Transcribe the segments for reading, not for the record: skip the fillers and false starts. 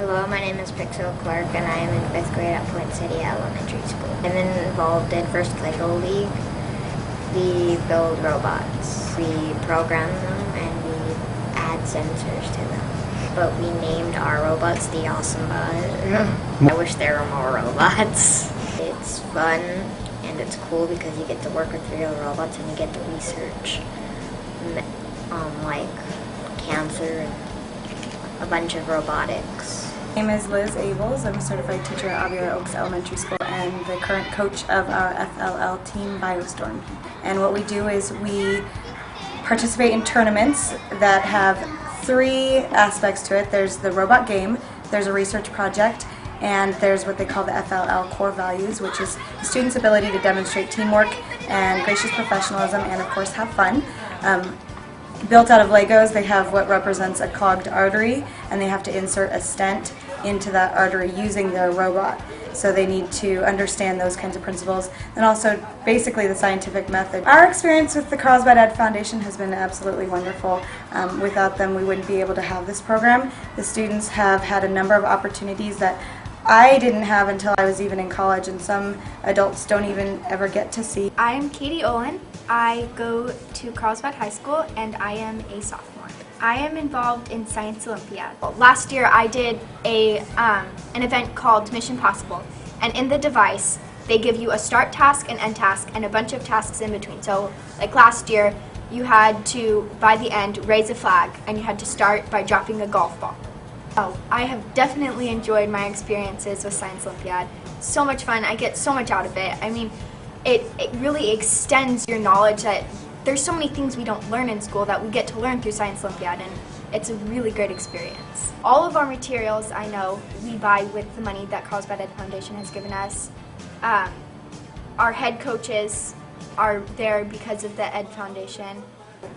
Hello, my name is Pixel Clark and I am in 5th grade at Poinsettia Elementary School. I'm involved in First Lego League. We build robots. We program them and we add sensors to them. But we named our robots the Awesome Bud. I wish there were more robots. It's fun and it's cool because you get to work with real robots and you get to research like cancer and a bunch of robotics. My name is Liz Abels. I'm a certified teacher at Aviara Oaks Elementary School and the current coach of our FLL team, Biostorm. And what we do is we participate in tournaments that have three aspects to it. There's the robot game, there's a research project, and there's what they call the FLL core values, which is the student's ability to demonstrate teamwork and gracious professionalism and, of course, have fun. Built out of Legos, they have what represents a clogged artery, and they have to insert a stent into that artery using their robot. So they need to understand those kinds of principles, and also basically the scientific method. Our experience with the Carlsbad Ed Foundation has been absolutely wonderful. Without them, we wouldn't be able to have this program. The students have had a number of opportunities that I didn't have until I was even in college, and some adults don't even ever get to see. I'm Katie Olin. I go to Carlsbad High School and I am a sophomore. I am involved in Science Olympiad. Last year I did an event called Mission Possible, and in the device they give you a start task, an end task, and a bunch of tasks in between. So like last year you had to, by the end, raise a flag, and you had to start by dropping a golf ball. Oh, I have definitely enjoyed my experiences with Science Olympiad. So much fun. I get so much out of it. I mean, it really extends your knowledge that there's so many things we don't learn in school that we get to learn through Science Olympiad, and it's a really great experience. All of our materials, I know, we buy with the money that Carlsbad Ed Foundation has given us. Our head coaches are there because of the Ed Foundation.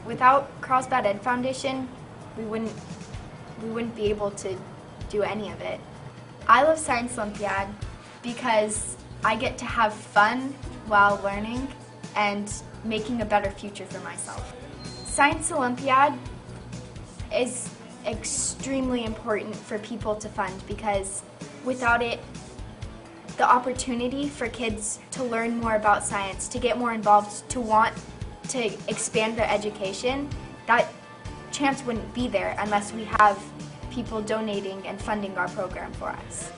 Without Carlsbad Ed Foundation, we wouldn't be able to do any of it. I love Science Olympiad because I get to have fun while learning and making a better future for myself. Science Olympiad is extremely important for people to fund because without it, the opportunity for kids to learn more about science, to get more involved, to want to expand their education, that chance wouldn't be there unless we have people donating and funding our program for us.